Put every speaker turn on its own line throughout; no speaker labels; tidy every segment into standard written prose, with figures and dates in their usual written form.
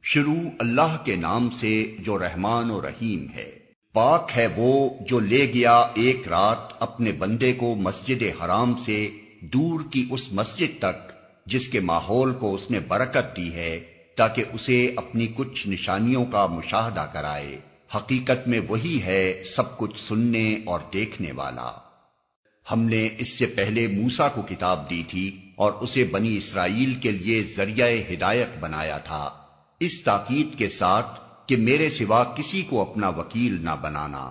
شروع اللہ کے نام سے جو رحمان و رحیم ہے۔ پاک ہے وہ جو لے گیا ایک رات اپنے بندے کو مسجد حرام سے دور کی اس مسجد تک جس کے ماحول کو اس نے برکت دی ہے تاکہ اسے اپنی کچھ نشانیوں کا مشاہدہ کرائے۔ حقیقت میں وہی ہے سب کچھ سننے اور دیکھنے والا۔ ہم نے اس سے پہلے موسیٰ کو کتاب دی تھی اور اسے بنی اسرائیل کے لیے ذریعہ ہدایت بنایا تھا، اس تاکید کے ساتھ کہ میرے سوا کسی کو اپنا وکیل نہ بنانا۔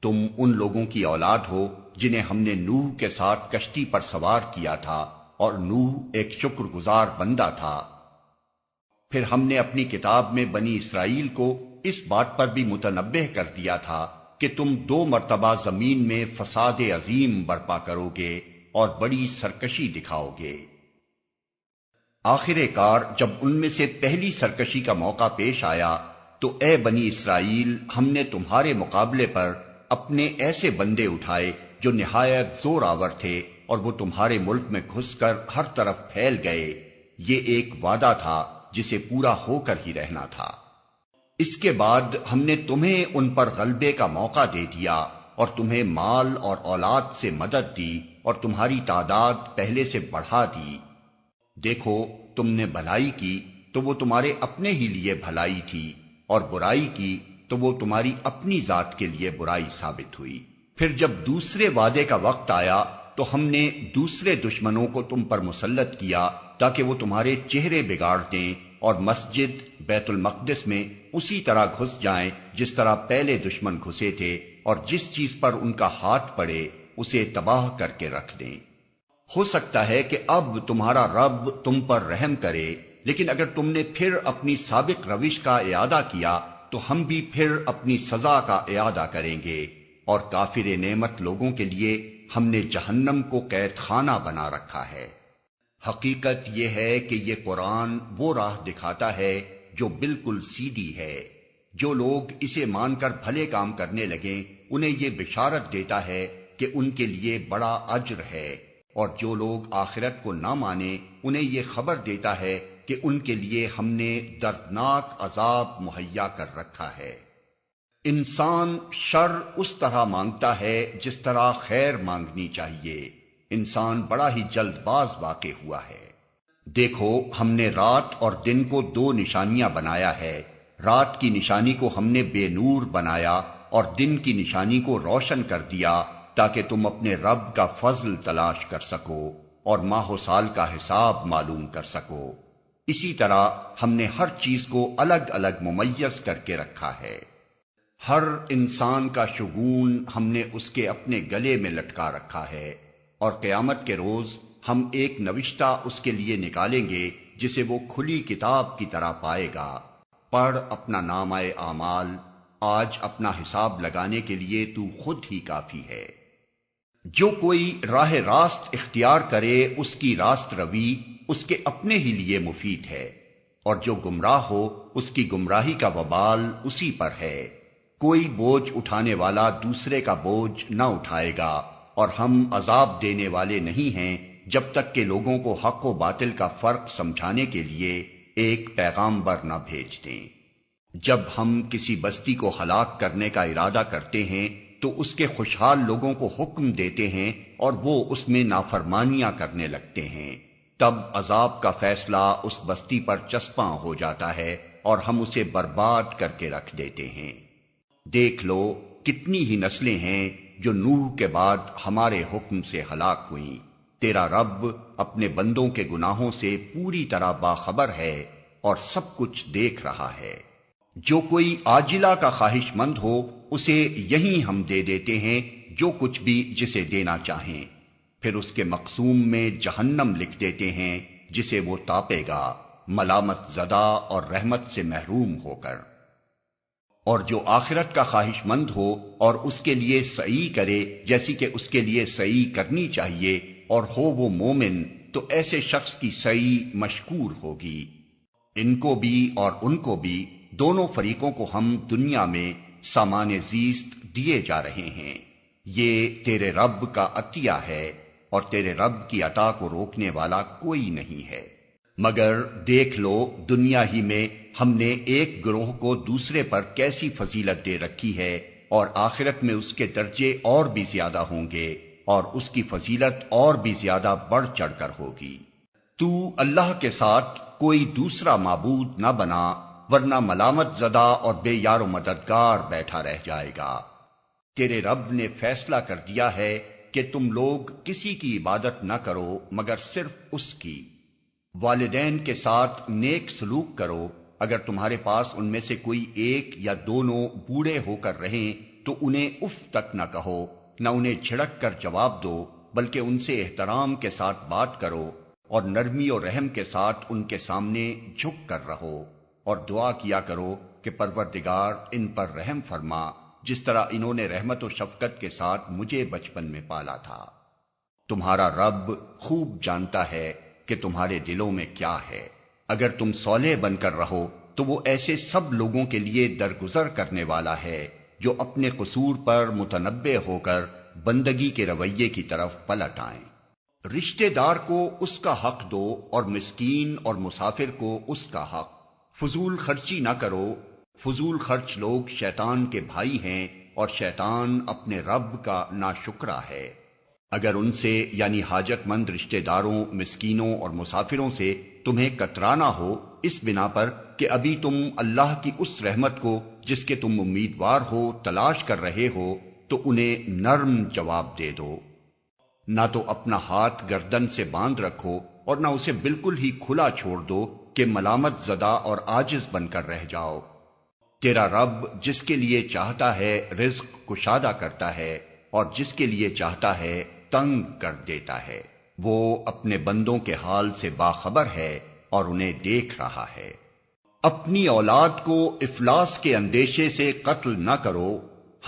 تم ان لوگوں کی اولاد ہو جنہیں ہم نے نوح کے ساتھ کشتی پر سوار کیا تھا، اور نوح ایک شکر گزار بندہ تھا۔ پھر ہم نے اپنی کتاب میں بنی اسرائیل کو اس بات پر بھی متنبہ کر دیا تھا کہ تم 2 مرتبہ زمین میں فساد عظیم برپا کرو گے اور بڑی سرکشی دکھاؤ گے۔ آخر کار جب ان میں سے پہلی سرکشی کا موقع پیش آیا تو اے بنی اسرائیل، ہم نے تمہارے مقابلے پر اپنے ایسے بندے اٹھائے جو نہایت زور آور تھے، اور وہ تمہارے ملک میں گھس کر ہر طرف پھیل گئے۔ یہ ایک وعدہ تھا جسے پورا ہو کر ہی رہنا تھا۔ اس کے بعد ہم نے تمہیں ان پر غلبے کا موقع دے دیا اور تمہیں مال اور اولاد سے مدد دی اور تمہاری تعداد پہلے سے بڑھا دی۔ دیکھو، تم نے بھلائی کی تو وہ تمہارے اپنے ہی لیے بھلائی تھی، اور برائی کی تو وہ تمہاری اپنی ذات کے لیے برائی ثابت ہوئی۔ پھر جب دوسرے وعدے کا وقت آیا تو ہم نے دوسرے دشمنوں کو تم پر مسلط کیا تاکہ وہ تمہارے چہرے بگاڑ دیں اور مسجد بیت المقدس میں اسی طرح گھس جائیں جس طرح پہلے دشمن گھسے تھے، اور جس چیز پر ان کا ہاتھ پڑے اسے تباہ کر کے رکھ دیں۔ ہو سکتا ہے کہ اب تمہارا رب تم پر رحم کرے، لیکن اگر تم نے پھر اپنی سابق روش کا اعادہ کیا تو ہم بھی پھر اپنی سزا کا اعادہ کریں گے، اور کافر نعمت لوگوں کے لیے ہم نے جہنم کو قید خانہ بنا رکھا ہے۔ حقیقت یہ ہے کہ یہ قرآن وہ راہ دکھاتا ہے جو بالکل سیدھی ہے۔ جو لوگ اسے مان کر بھلے کام کرنے لگیں انہیں یہ بشارت دیتا ہے کہ ان کے لیے بڑا اجر ہے، اور جو لوگ آخرت کو نہ مانیں انہیں یہ خبر دیتا ہے کہ ان کے لیے ہم نے دردناک عذاب مہیا کر رکھا ہے۔ انسان شر اس طرح مانگتا ہے جس طرح خیر مانگنی چاہیے۔ انسان بڑا ہی جلد باز واقع ہوا ہے۔ دیکھو، ہم نے رات اور دن کو 2 نشانیاں بنایا ہے۔ رات کی نشانی کو ہم نے بے نور بنایا اور دن کی نشانی کو روشن کر دیا تاکہ تم اپنے رب کا فضل تلاش کر سکو اور ماہ و سال کا حساب معلوم کر سکو۔ اسی طرح ہم نے ہر چیز کو الگ الگ ممیز کر کے رکھا ہے۔ ہر انسان کا شگون ہم نے اس کے اپنے گلے میں لٹکا رکھا ہے، اور قیامت کے روز ہم ایک نوشتہ اس کے لیے نکالیں گے جسے وہ کھلی کتاب کی طرح پائے گا۔ پڑھ اپنا نامہ اعمال، آج اپنا حساب لگانے کے لیے تو خود ہی کافی ہے۔ جو کوئی راہ راست اختیار کرے اس کی راست روی اس کے اپنے ہی لیے مفید ہے، اور جو گمراہ ہو اس کی گمراہی کا وبال اسی پر ہے۔ کوئی بوجھ اٹھانے والا دوسرے کا بوجھ نہ اٹھائے گا، اور ہم عذاب دینے والے نہیں ہیں جب تک کہ لوگوں کو حق و باطل کا فرق سمجھانے کے لیے ایک پیغامبر نہ بھیج دیں۔ جب ہم کسی بستی کو ہلاک کرنے کا ارادہ کرتے ہیں تو اس کے خوشحال لوگوں کو حکم دیتے ہیں اور وہ اس میں نافرمانیاں کرنے لگتے ہیں، تب عذاب کا فیصلہ اس بستی پر چسپاں ہو جاتا ہے اور ہم اسے برباد کر کے رکھ دیتے ہیں۔ دیکھ لو، کتنی ہی نسلیں ہیں جو نوح کے بعد ہمارے حکم سے ہلاک ہوئیں۔ تیرا رب اپنے بندوں کے گناہوں سے پوری طرح باخبر ہے اور سب کچھ دیکھ رہا ہے۔ جو کوئی عاجلہ کا خواہش مند ہو اسے یہیں ہم دے دیتے ہیں جو کچھ بھی جسے دینا چاہیں، پھر اس کے مقسوم میں جہنم لکھ دیتے ہیں جسے وہ تاپے گا، ملامت زدہ اور رحمت سے محروم ہو کر۔ اور جو آخرت کا خواہش مند ہو اور اس کے لیے سعی کرے جیسی کہ اس کے لیے سعی کرنی چاہیے، اور ہو وہ مومن، تو ایسے شخص کی سعی مشکور ہوگی۔ ان کو بھی اور ان کو بھی، دونوں فریقوں کو ہم دنیا میں سامان زیست دیے جا رہے ہیں۔ یہ تیرے رب کا عطیہ ہے، اور تیرے رب کی عطا کو روکنے والا کوئی نہیں ہے۔ مگر دیکھ لو، دنیا ہی میں ہم نے ایک گروہ کو دوسرے پر کیسی فضیلت دے رکھی ہے، اور آخرت میں اس کے درجے اور بھی زیادہ ہوں گے اور اس کی فضیلت اور بھی زیادہ بڑھ چڑھ کر ہوگی۔ تو اللہ کے ساتھ کوئی دوسرا معبود نہ بنا، ورنہ ملامت زدہ اور بے یار و مددگار بیٹھا رہ جائے گا۔ تیرے رب نے فیصلہ کر دیا ہے کہ تم لوگ کسی کی عبادت نہ کرو مگر صرف اس کی۔ والدین کے ساتھ نیک سلوک کرو، اگر تمہارے پاس ان میں سے کوئی ایک یا دونوں بوڑھے ہو کر رہیں تو انہیں اف تک نہ کہو، نہ انہیں جھڑک کر جواب دو، بلکہ ان سے احترام کے ساتھ بات کرو اور نرمی اور رحم کے ساتھ ان کے سامنے جھک کر رہو، اور دعا کیا کرو کہ پروردگار ان پر رحم فرما، جس طرح انہوں نے رحمت و شفقت کے ساتھ مجھے بچپن میں پالا تھا۔ تمہارا رب خوب جانتا ہے کہ تمہارے دلوں میں کیا ہے۔ اگر تم صالح بن کر رہو تو وہ ایسے سب لوگوں کے لیے درگزر کرنے والا ہے جو اپنے قصور پر متنبہ ہو کر بندگی کے رویے کی طرف پلٹ آئیں۔ رشتہ دار کو اس کا حق دو اور مسکین اور مسافر کو اس کا حق۔ فضول خرچی نہ کرو، فضول خرچ لوگ شیطان کے بھائی ہیں اور شیطان اپنے رب کا ناشکرا ہے۔ اگر ان سے یعنی حاجت مند رشتہ داروں، مسکینوں اور مسافروں سے تمہیں کترانا ہو اس بنا پر کہ ابھی تم اللہ کی اس رحمت کو جس کے تم امیدوار ہو تلاش کر رہے ہو، تو انہیں نرم جواب دے دو۔ نہ تو اپنا ہاتھ گردن سے باندھ رکھو اور نہ اسے بالکل ہی کھلا چھوڑ دو کہ ملامت زدہ اور عاجز بن کر رہ جاؤ۔ تیرا رب جس کے لیے چاہتا ہے رزق کشادہ کرتا ہے اور جس کے لیے چاہتا ہے تنگ کر دیتا ہے۔ وہ اپنے بندوں کے حال سے باخبر ہے اور انہیں دیکھ رہا ہے۔ اپنی اولاد کو افلاس کے اندیشے سے قتل نہ کرو،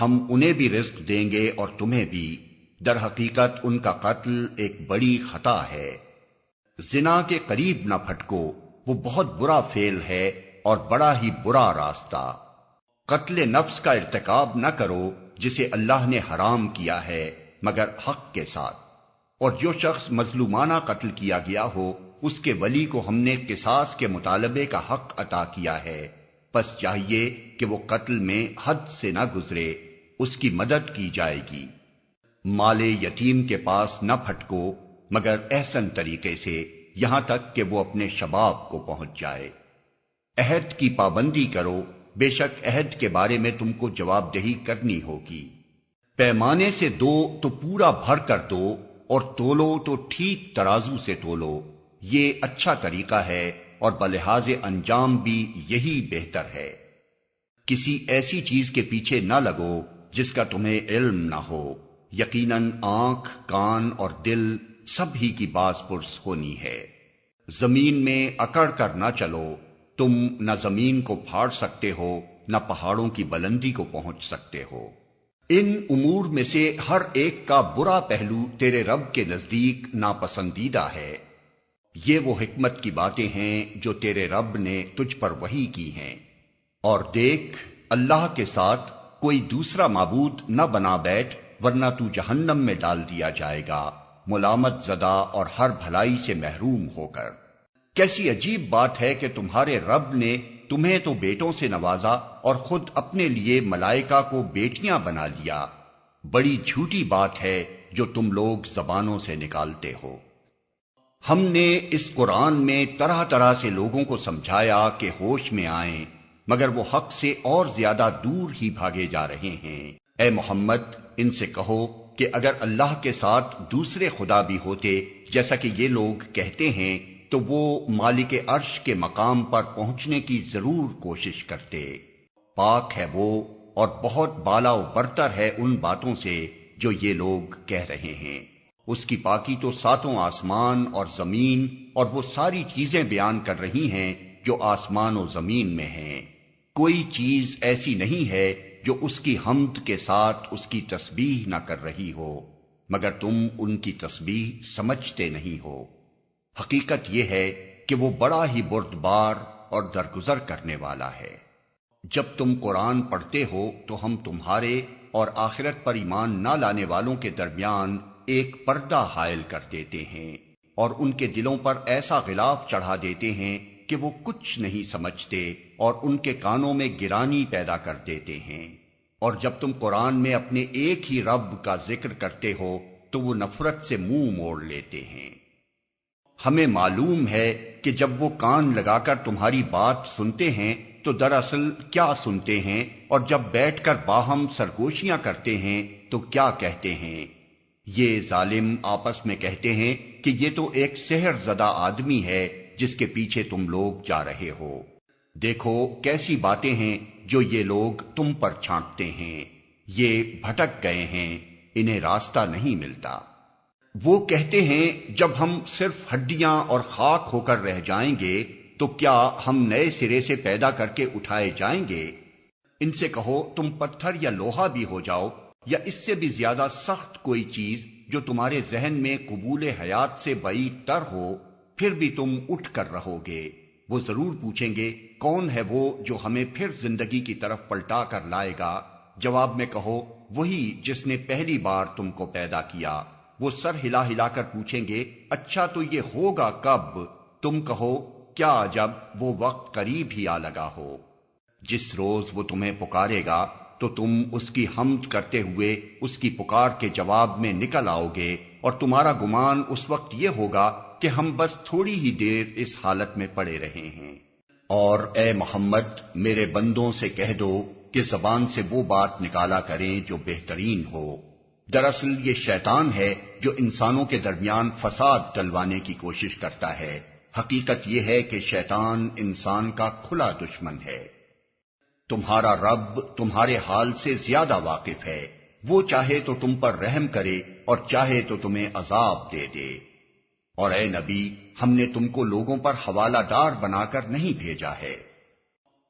ہم انہیں بھی رزق دیں گے اور تمہیں بھی، در حقیقت ان کا قتل ایک بڑی خطا ہے۔ زنا کے قریب نہ پھٹکو، وہ بہت برا فعل ہے اور بڑا ہی برا راستہ۔ قتل نفس کا ارتکاب نہ کرو جسے اللہ نے حرام کیا ہے مگر حق کے ساتھ، اور جو شخص مظلومانہ قتل کیا گیا ہو اس کے ولی کو ہم نے قصاص کے مطالبے کا حق عطا کیا ہے، پس چاہیے کہ وہ قتل میں حد سے نہ گزرے، اس کی مدد کی جائے گی۔ مال یتیم کے پاس نہ پھٹکو مگر احسن طریقے سے، یہاں تک کہ وہ اپنے شباب کو پہنچ جائے۔ عہد کی پابندی کرو، بے شک عہد کے بارے میں تم کو جواب دہی کرنی ہوگی۔ پیمانے سے دو تو پورا بھر کر دو، اور تولو تو ٹھیک ترازو سے تولو، یہ اچھا طریقہ ہے اور بلحاظ انجام بھی یہی بہتر ہے۔ کسی ایسی چیز کے پیچھے نہ لگو جس کا تمہیں علم نہ ہو، یقیناً آنکھ، کان اور دل سب ہی کی باز پرس ہونی ہے۔ زمین میں اکڑ کر نہ چلو، تم نہ زمین کو پھاڑ سکتے ہو نہ پہاڑوں کی بلندی کو پہنچ سکتے ہو۔ ان امور میں سے ہر ایک کا برا پہلو تیرے رب کے نزدیک ناپسندیدہ ہے۔ یہ وہ حکمت کی باتیں ہیں جو تیرے رب نے تجھ پر وحی کی ہیں۔ اور دیکھ، اللہ کے ساتھ کوئی دوسرا معبود نہ بنا بیٹھ، ورنہ تو جہنم میں ڈال دیا جائے گا، ملامت زدہ اور ہر بھلائی سے محروم ہو کر۔ کیسی عجیب بات ہے کہ تمہارے رب نے تمہیں تو بیٹوں سے نوازا اور خود اپنے لیے ملائکہ کو بیٹیاں بنا لیا۔ بڑی جھوٹی بات ہے جو تم لوگ زبانوں سے نکالتے ہو۔ ہم نے اس قرآن میں طرح طرح سے لوگوں کو سمجھایا کہ ہوش میں آئیں، مگر وہ حق سے اور زیادہ دور ہی بھاگے جا رہے ہیں۔ اے محمد، ان سے کہو کہ اگر اللہ کے ساتھ دوسرے خدا بھی ہوتے جیسا کہ یہ لوگ کہتے ہیں تو وہ مالک عرش کے مقام پر پہنچنے کی ضرور کوشش کرتے۔ پاک ہے وہ اور بہت بالا و برتر ہے ان باتوں سے جو یہ لوگ کہہ رہے ہیں۔ اس کی پاکی تو ساتوں آسمان اور زمین اور وہ ساری چیزیں بیان کر رہی ہیں جو آسمان و زمین میں ہیں۔ کوئی چیز ایسی نہیں ہے جو اس کی حمد کے ساتھ اس کی تسبیح نہ کر رہی ہو، مگر تم ان کی تسبیح سمجھتے نہیں ہو۔ حقیقت یہ ہے کہ وہ بڑا ہی بردبار اور درگزر کرنے والا ہے۔ جب تم قرآن پڑھتے ہو تو ہم تمہارے اور آخرت پر ایمان نہ لانے والوں کے درمیان ایک پردہ حائل کر دیتے ہیں اور ان کے دلوں پر ایسا غلاف چڑھا دیتے ہیں کہ وہ کچھ نہیں سمجھتے اور ان کے کانوں میں گرانی پیدا کر دیتے ہیں، اور جب تم قرآن میں اپنے ایک ہی رب کا ذکر کرتے ہو تو وہ نفرت سے منہ موڑ لیتے ہیں۔ ہمیں معلوم ہے کہ جب وہ کان لگا کر تمہاری بات سنتے ہیں تو دراصل کیا سنتے ہیں، اور جب بیٹھ کر باہم سرگوشیاں کرتے ہیں تو کیا کہتے ہیں۔ یہ ظالم آپس میں کہتے ہیں کہ یہ تو ایک سحر زدہ آدمی ہے جس کے پیچھے تم لوگ جا رہے ہو۔ دیکھو کیسی باتیں ہیں جو یہ لوگ تم پر چھانٹتے ہیں، یہ بھٹک گئے ہیں، انہیں راستہ نہیں ملتا۔ وہ کہتے ہیں جب ہم صرف ہڈیاں اور خاک ہو کر رہ جائیں گے تو کیا ہم نئے سرے سے پیدا کر کے اٹھائے جائیں گے؟ ان سے کہو تم پتھر یا لوہا بھی ہو جاؤ یا اس سے بھی زیادہ سخت کوئی چیز جو تمہارے ذہن میں قبول حیات سے بعید تر ہو، پھر بھی تم اٹھ کر رہو گے۔ وہ ضرور پوچھیں گے کون ہے وہ جو ہمیں پھر زندگی کی طرف پلٹا کر لائے گا؟ جواب میں کہو وہی جس نے پہلی بار تم کو پیدا کیا۔ وہ سر ہلا ہلا کر پوچھیں گے اچھا تو یہ ہوگا کب؟ تم کہو کیا جب وہ وقت قریب ہی آ لگا ہو۔ جس روز وہ تمہیں پکارے گا تو تم اس کی حمد کرتے ہوئے اس کی پکار کے جواب میں نکل آؤ گے، اور تمہارا گمان اس وقت یہ ہوگا کہ ہم بس تھوڑی ہی دیر اس حالت میں پڑے رہے ہیں۔ اور اے محمد میرے بندوں سے کہہ دو کہ زبان سے وہ بات نکالا کریں جو بہترین ہو۔ دراصل یہ شیطان ہے جو انسانوں کے درمیان فساد ڈلوانے کی کوشش کرتا ہے۔ حقیقت یہ ہے کہ شیطان انسان کا کھلا دشمن ہے۔ تمہارا رب تمہارے حال سے زیادہ واقف ہے، وہ چاہے تو تم پر رحم کرے اور چاہے تو تمہیں عذاب دے دے۔ اور اے نبی ہم نے تم کو لوگوں پر حوالہ دار بنا کر نہیں بھیجا ہے۔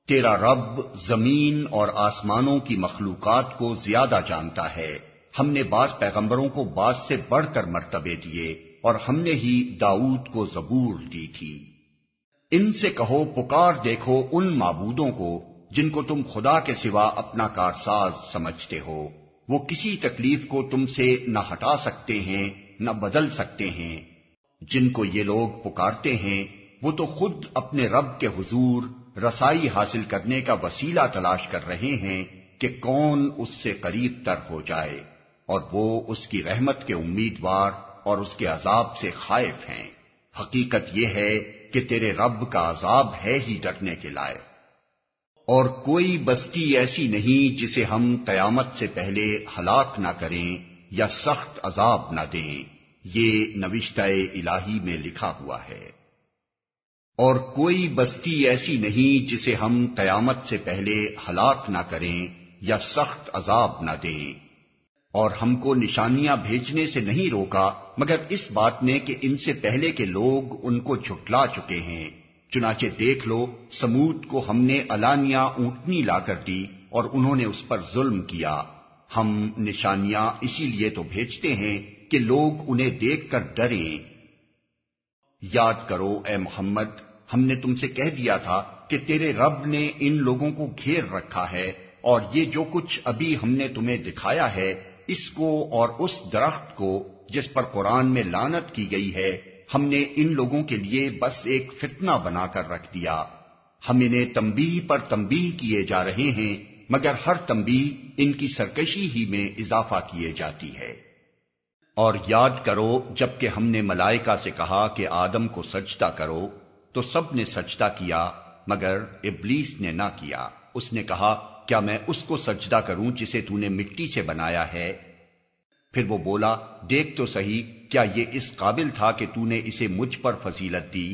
تیرا رب زمین اور آسمانوں کی مخلوقات کو زیادہ جانتا ہے۔ ہم نے بعض پیغمبروں کو بعض سے بڑھ کر مرتبے دیے، اور ہم نے ہی داؤد کو زبور دی تھی۔ ان سے کہو پکار دیکھو ان معبودوں کو جن کو تم خدا کے سوا اپنا کارساز سمجھتے ہو، وہ کسی تکلیف کو تم سے نہ ہٹا سکتے ہیں نہ بدل سکتے ہیں۔ جن کو یہ لوگ پکارتے ہیں وہ تو خود اپنے رب کے حضور رسائی حاصل کرنے کا وسیلہ تلاش کر رہے ہیں کہ کون اس سے قریب تر ہو جائے، اور وہ اس کی رحمت کے امیدوار اور اس کے عذاب سے خائف ہیں۔ حقیقت یہ ہے کہ تیرے رب کا عذاب ہے ہی ڈرنے کے لائق۔ اور کوئی بستی ایسی نہیں جسے ہم قیامت سے پہلے ہلاک نہ کریں یا سخت عذاب نہ دیں، یہ نوشتہ الہی میں لکھا ہوا ہے۔ اور کوئی بستی ایسی نہیں جسے ہم قیامت سے پہلے ہلاک نہ کریں یا سخت عذاب نہ دیں۔ اور ہم کو نشانیاں بھیجنے سے نہیں روکا مگر اس بات نے کہ ان سے پہلے کے لوگ ان کو جھٹلا چکے ہیں۔ چنانچہ دیکھ لو سمود کو ہم نے علانیہ اونٹنی لا کر دی اور انہوں نے اس پر ظلم کیا۔ ہم نشانیاں اسی لیے تو بھیجتے ہیں کہ لوگ انہیں دیکھ کر ڈریں۔ یاد کرو اے محمد ہم نے تم سے کہہ دیا تھا کہ تیرے رب نے ان لوگوں کو گھیر رکھا ہے، اور یہ جو کچھ ابھی ہم نے تمہیں دکھایا ہے اس کو اور اس درخت کو جس پر قرآن میں لعنت کی گئی ہے ہم نے ان لوگوں کے لیے بس ایک فتنہ بنا کر رکھ دیا۔ ہم انہیں تنبیہ پر تنبیہ کیے جا رہے ہیں مگر ہر تنبیہ ان کی سرکشی ہی میں اضافہ کیے جاتی ہے۔ اور یاد کرو جب کہ ہم نے ملائکہ سے کہا کہ آدم کو سجدہ کرو تو سب نے سجدہ کیا مگر ابلیس نے نہ کیا۔ اس نے کہا کیا میں اس کو سجدہ کروں جسے تو نے مٹی سے بنایا ہے؟ پھر وہ بولا دیکھ تو صحیح کیا یہ اس قابل تھا کہ تو نے اسے مجھ پر فضیلت دی؟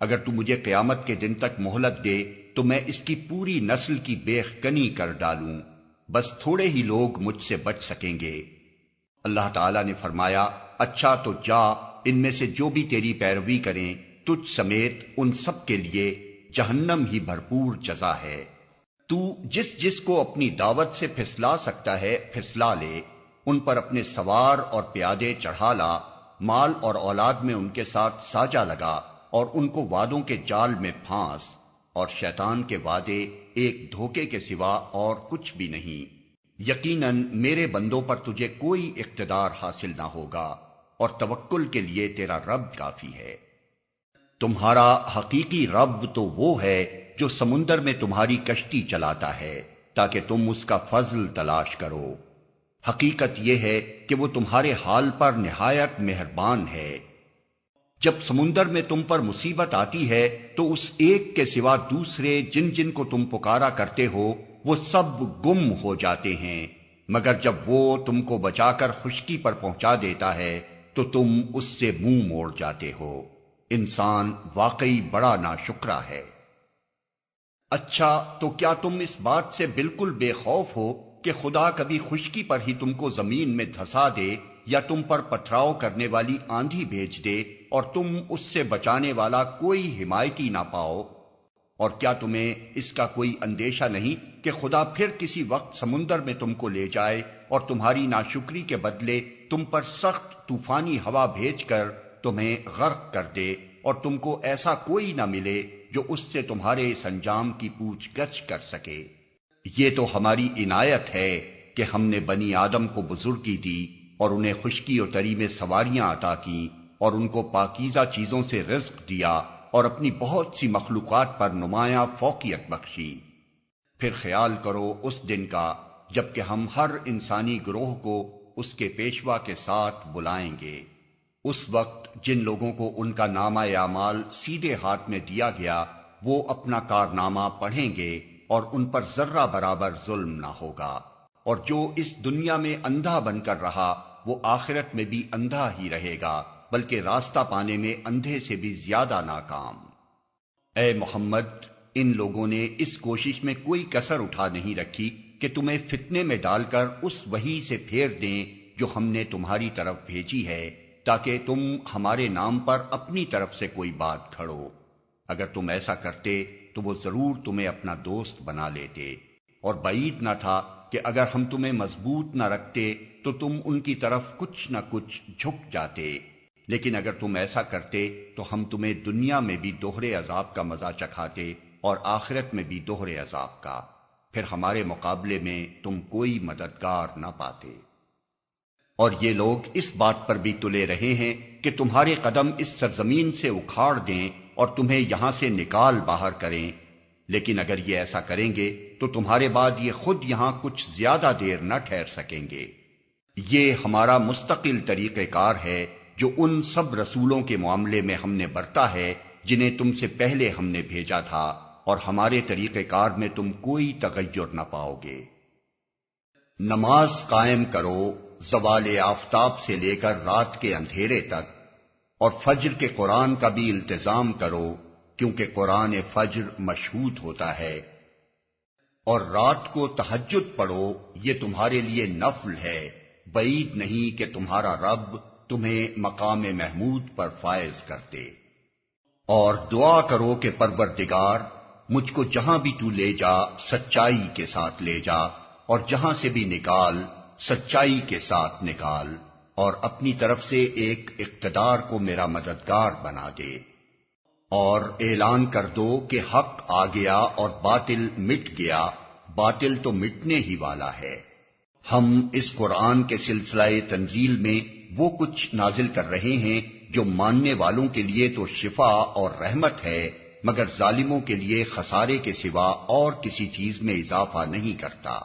اگر تو مجھے قیامت کے دن تک مہلت دے تو میں اس کی پوری نسل کی بیخ کنی کر ڈالوں، بس تھوڑے ہی لوگ مجھ سے بچ سکیں گے۔ اللہ تعالیٰ نے فرمایا اچھا تو جا، ان میں سے جو بھی تیری پیروی کریں تجھ سمیت ان سب کے لیے جہنم ہی بھرپور جزا ہے۔ تو جس جس کو اپنی دعوت سے پھسلا سکتا ہے پھسلا لے، ان پر اپنے سوار اور پیادے چڑھا لا، مال اور اولاد میں ان کے ساتھ ساجا لگا اور ان کو وعدوں کے جال میں پھانس، اور شیطان کے وعدے ایک دھوکے کے سوا اور کچھ بھی نہیں۔ یقیناً میرے بندوں پر تجھے کوئی اقتدار حاصل نہ ہوگا، اور توکل کے لیے تیرا رب کافی ہے۔ تمہارا حقیقی رب تو وہ ہے جو سمندر میں تمہاری کشتی چلاتا ہے تاکہ تم اس کا فضل تلاش کرو۔ حقیقت یہ ہے کہ وہ تمہارے حال پر نہایت مہربان ہے۔ جب سمندر میں تم پر مصیبت آتی ہے تو اس ایک کے سوا دوسرے جن جن کو تم پکارا کرتے ہو وہ سب گم ہو جاتے ہیں، مگر جب وہ تم کو بچا کر خشکی پر پہنچا دیتا ہے تو تم اس سے منہ موڑ جاتے ہو۔ انسان واقعی بڑا ناشکرا ہے۔ اچھا، تو کیا تم اس بات سے بالکل بے خوف ہو کہ خدا کبھی خشکی پر ہی تم کو زمین میں دھسا دے یا تم پر پتھراؤ کرنے والی آندھی بھیج دے اور تم اس سے بچانے والا کوئی حمایتی نہ پاؤ؟ اور کیا تمہیں اس کا کوئی اندیشہ نہیں کہ خدا پھر کسی وقت سمندر میں تم کو لے جائے اور تمہاری ناشکری کے بدلے تم پر سخت طوفانی ہوا بھیج کر تمہیں غرق کر دے اور تم کو ایسا کوئی نہ ملے جو اس سے تمہارے اس انجام کی پوچھ گچھ کر سکے؟ یہ تو ہماری عنایت ہے کہ ہم نے بنی آدم کو بزرگی دی اور انہیں خشکی و تری میں سواریاں عطا کی اور ان کو پاکیزہ چیزوں سے رزق دیا اور اپنی بہت سی مخلوقات پر نمایاں فوقیت بخشی۔ پھر خیال کرو اس دن کا جب کہ ہم ہر انسانی گروہ کو اس کے پیشوا کے ساتھ بلائیں گے۔ اس وقت جن لوگوں کو ان کا نامہ اعمال سیدھے ہاتھ میں دیا گیا وہ اپنا کارنامہ پڑھیں گے اور ان پر ذرہ برابر ظلم نہ ہوگا، اور جو اس دنیا میں اندھا بن کر رہا وہ آخرت میں بھی اندھا ہی رہے گا، بلکہ راستہ پانے میں اندھے سے بھی زیادہ ناکام۔ اے محمد، ان لوگوں نے اس کوشش میں کوئی کسر اٹھا نہیں رکھی کہ تمہیں فتنے میں ڈال کر اس وحی سے پھیر دیں جو ہم نے تمہاری طرف بھیجی ہے، تاکہ تم ہمارے نام پر اپنی طرف سے کوئی بات کھڑو۔ اگر تم ایسا کرتے تو وہ ضرور تمہیں اپنا دوست بنا لیتے، اور بعید نہ تھا کہ اگر ہم تمہیں مضبوط نہ رکھتے تو تم ان کی طرف کچھ نہ کچھ جھک جاتے، لیکن اگر تم ایسا کرتے تو ہم تمہیں دنیا میں بھی دوہرے عذاب کا مزہ چکھاتے اور آخرت میں بھی دوہرے عذاب کا، پھر ہمارے مقابلے میں تم کوئی مددگار نہ پاتے۔ اور یہ لوگ اس بات پر بھی تلے رہے ہیں کہ تمہارے قدم اس سرزمین سے اکھاڑ دیں اور تمہیں یہاں سے نکال باہر کریں، لیکن اگر یہ ایسا کریں گے تو تمہارے بعد یہ خود یہاں کچھ زیادہ دیر نہ ٹھہر سکیں گے۔ یہ ہمارا مستقل طریقہ کار ہے جو ان سب رسولوں کے معاملے میں ہم نے برتا ہے جنہیں تم سے پہلے ہم نے بھیجا تھا، اور ہمارے طریقہ کار میں تم کوئی تغیر نہ پاؤ گے۔ نماز قائم کرو زوال آفتاب سے لے کر رات کے اندھیرے تک، اور فجر کے قرآن کا بھی التزام کرو کیونکہ قرآن فجر مشہود ہوتا ہے، اور رات کو تہجد پڑھو، یہ تمہارے لیے نفل ہے، بعید نہیں کہ تمہارا رب تمہیں مقام محمود پر فائز کرتے۔ اور دعا کرو کہ پروردگار مجھ کو جہاں بھی تو لے جا سچائی کے ساتھ لے جا، اور جہاں سے بھی نکال سچائی کے ساتھ نکال، اور اپنی طرف سے ایک اقتدار کو میرا مددگار بنا دے۔ اور اعلان کر دو کہ حق آ گیا اور باطل مٹ گیا، باطل تو مٹنے ہی والا ہے۔ ہم اس قرآن کے سلسلہ تنزیل میں وہ کچھ نازل کر رہے ہیں جو ماننے والوں کے لیے تو شفا اور رحمت ہے، مگر ظالموں کے لیے خسارے کے سوا اور کسی چیز میں اضافہ نہیں کرتا۔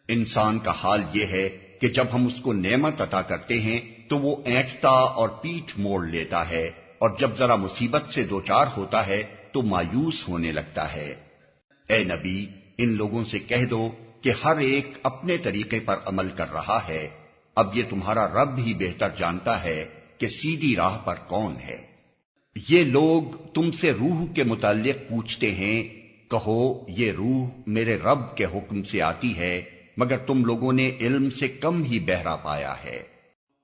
انسان کا حال یہ ہے کہ جب ہم اس کو نعمت عطا کرتے ہیں تو وہ اینٹتا اور پیٹھ موڑ لیتا ہے، اور جب ذرا مصیبت سے دوچار ہوتا ہے تو مایوس ہونے لگتا ہے۔ اے نبی، ان لوگوں سے کہہ دو کہ ہر ایک اپنے طریقے پر عمل کر رہا ہے، اب یہ تمہارا رب ہی بہتر جانتا ہے کہ سیدھی راہ پر کون ہے۔ یہ لوگ تم سے روح کے متعلق پوچھتے ہیں، کہو یہ روح میرے رب کے حکم سے آتی ہے، مگر تم لوگوں نے علم سے کم ہی بہرا پایا ہے۔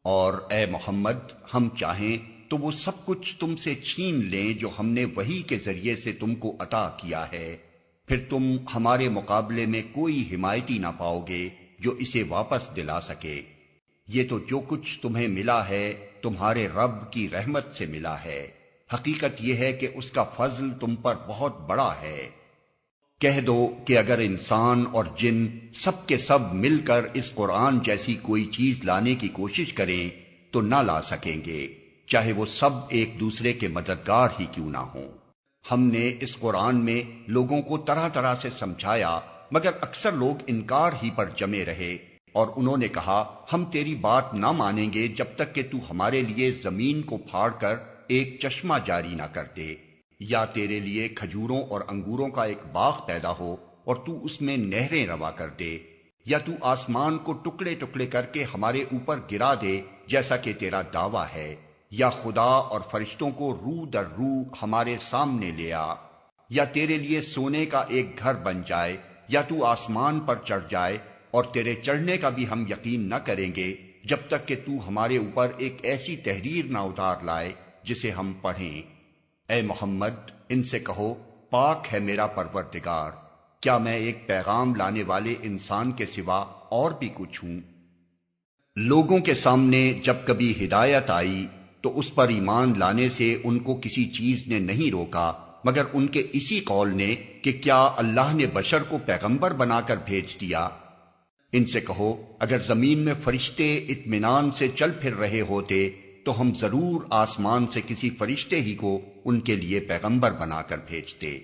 اور اے محمد، ہم چاہیں تو وہ سب کچھ تم سے چھین لیں جو ہم نے وحی کے ذریعے سے تم کو عطا کیا ہے، پھر تم ہمارے مقابلے میں کوئی حمایتی نہ پاؤ گے جو اسے واپس دلا سکے۔ یہ تو جو کچھ تمہیں ملا ہے تمہارے رب کی رحمت سے ملا ہے، حقیقت یہ ہے کہ اس کا فضل تم پر بہت بڑا ہے۔ کہہ دو کہ اگر انسان اور جن سب کے سب مل کر اس قرآن جیسی کوئی چیز لانے کی کوشش کریں تو نہ لا سکیں گے، چاہے وہ سب ایک دوسرے کے مددگار ہی کیوں نہ ہوں۔ ہم نے اس قرآن میں لوگوں کو طرح طرح سے سمجھایا، مگر اکثر لوگ انکار ہی پر جمے رہے، اور انہوں نے کہا ہم تیری بات نہ مانیں گے جب تک کہ تو ہمارے لیے زمین کو پھاڑ کر ایک چشمہ جاری نہ کر دے، یا تیرے لیے کھجوروں اور انگوروں کا ایک باغ پیدا ہو اور تو اس میں نہریں روا کر دے، یا تو آسمان کو ٹکڑے ٹکڑے کر کے ہمارے اوپر گرا دے جیسا کہ تیرا دعویٰ ہے، یا خدا اور فرشتوں کو رو در رو ہمارے سامنے لے آ، یا تیرے لیے سونے کا ایک گھر بن جائے، یا تو آسمان پر چڑھ جائے، اور تیرے چڑھنے کا بھی ہم یقین نہ کریں گے جب تک کہ تو ہمارے اوپر ایک ایسی تحریر نہ اتار لائے جسے ہم پڑھیں۔ اے محمد ان سے کہو پاک ہے میرا پروردگار، کیا میں ایک پیغام لانے والے انسان کے سوا اور بھی کچھ ہوں؟ لوگوں کے سامنے جب کبھی ہدایت آئی تو اس پر ایمان لانے سے ان کو کسی چیز نے نہیں روکا مگر ان کے اسی قول نے کہ کیا اللہ نے بشر کو پیغمبر بنا کر بھیج دیا؟ ان سے کہو اگر زمین میں فرشتے اطمینان سے چل پھر رہے ہوتے تو ہم ضرور آسمان سے کسی فرشتے ہی کو ان کے لیے پیغمبر بنا کر بھیجتے۔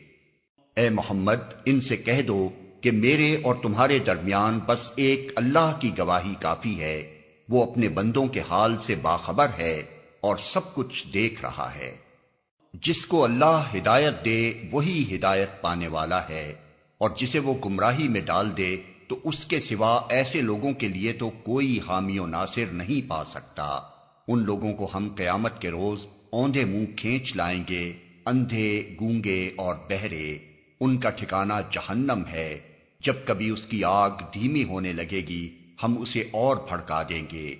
اے محمد ان سے کہہ دو کہ میرے اور تمہارے درمیان بس ایک اللہ کی گواہی کافی ہے، وہ اپنے بندوں کے حال سے باخبر ہے اور سب کچھ دیکھ رہا ہے۔ جس کو اللہ ہدایت دے وہی ہدایت پانے والا ہے، اور جسے وہ گمراہی میں ڈال دے تو اس کے سوا ایسے لوگوں کے لیے تو کوئی حامی و ناصر نہیں پا سکتا۔ ان لوگوں کو ہم قیامت کے روز اوندھے منہ کھینچ لائیں گے، اندھے، گونگے اور بہرے، ان کا ٹھکانہ جہنم ہے، جب کبھی اس کی آگ دھیمی ہونے لگے گی ہم اسے اور بھڑکا دیں گے۔